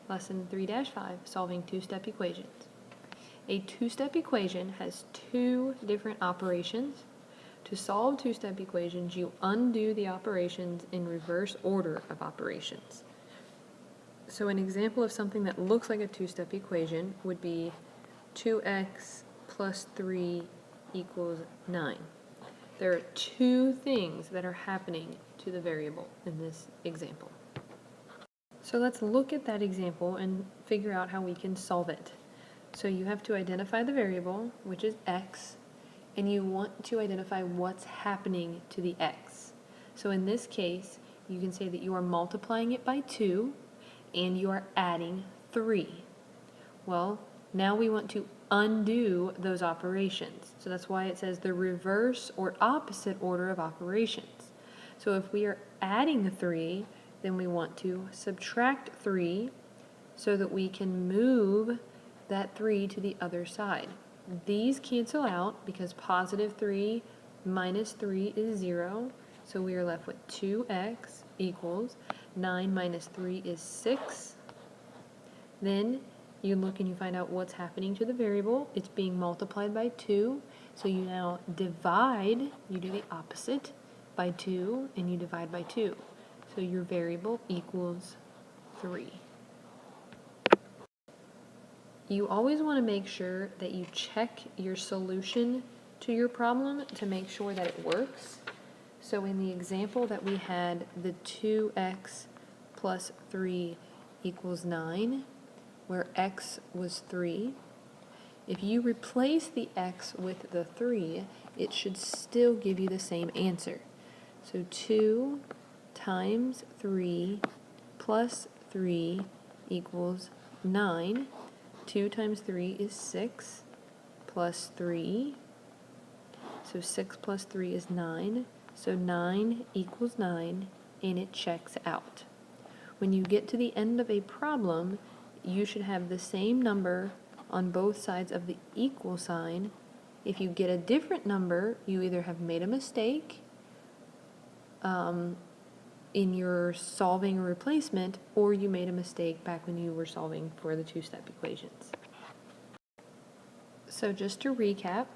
Lesson 3-5, solving two-step equations. A two-step equation has two different operations. To solve two-step equations, you undo the operations in reverse order of operations. So an example of something that looks like a two-step equation would be 2x plus 3 equals 9. There are two things that are happening to the variable in this example. So let's look at that example and figure out how we can solve it. So you have to identify the variable, which is x, and you want to identify what's happening to the x. So in this case, you can say that you are multiplying it by 2 and you are adding 3. Well, now we want to undo those operations. So that's why it says the reverse or opposite order of operations. So if we are adding the 3, then we want to subtract 3 so that we can move that 3 to the other side. These cancel out because positive 3 minus 3 is 0. So we are left with 2x equals 9 minus 3 is 6. Then you look and you find out what's happening to the variable. It's being multiplied by 2. So you now divide, you do the opposite, by 2, and you divide by 2. So your variable equals 3. You always want to make sure that you check your solution to your problem to make sure that it works. So in the example that we had, the 2x plus 3 equals 9, where x was 3. If you replace the x with the 3, it should still give you the same answer. So 2 times 3 plus 3 equals 9. 2 times 3 is 6 plus 3. So 6 plus 3 is 9. So 9 equals 9, and it checks out. When you get to the end of a problem, you should have the same number on both sides of the equal sign. If you get a different number, you either have made a mistake in your solving a replacement, or you made a mistake back when you were solving for the two-step equations. So just to recap,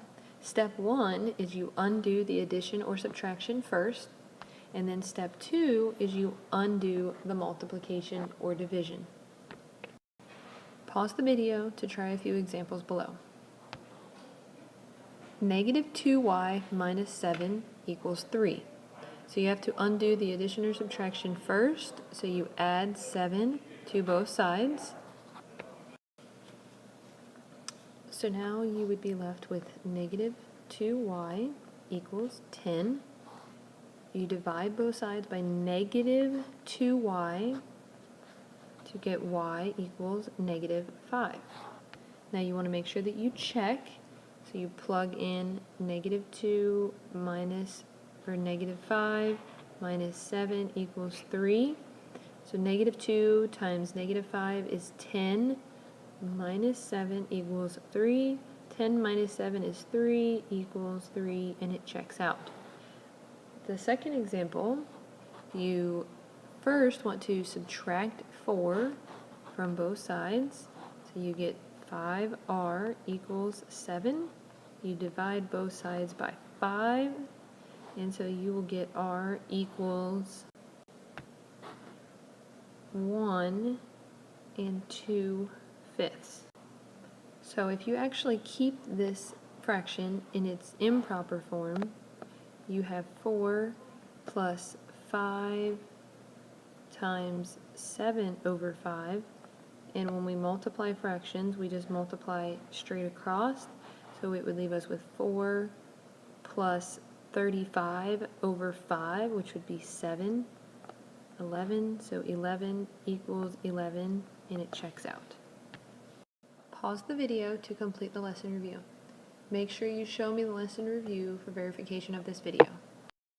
step 1 is you undo the addition or subtraction first, and then step 2 is you undo the multiplication or division. Pause the video to try a few examples below. Negative 2y minus 7 equals 3. So you have to undo the addition or subtraction first, so you add 7 to both sides. So now you would be left with negative 2y equals 10. You divide both sides by negative 2y to get y equals negative 5. Now you want to make sure that you check, so you plug in negative 2 minus or negative 5 minus 7 equals 3. So negative 2 times negative 5 is 10 minus 7 equals 3. 10 minus 7 is 3 equals 3, and it checks out. The second example, you first want to subtract 4 from both sides. So you get 5r equals 7. You divide both sides by 5. And so you will get r equals 1 2/5. So if you actually keep this fraction in its improper form, you have 4 plus 5 times 7 over 5. And when we multiply fractions, we just multiply straight across. So it would leave us with 4 plus 35 over 5, which would be 7, 11, so 11 equals 11, and it checks out. Pause the video to complete the lesson review. Make sure you show me the lesson review for verification of this video.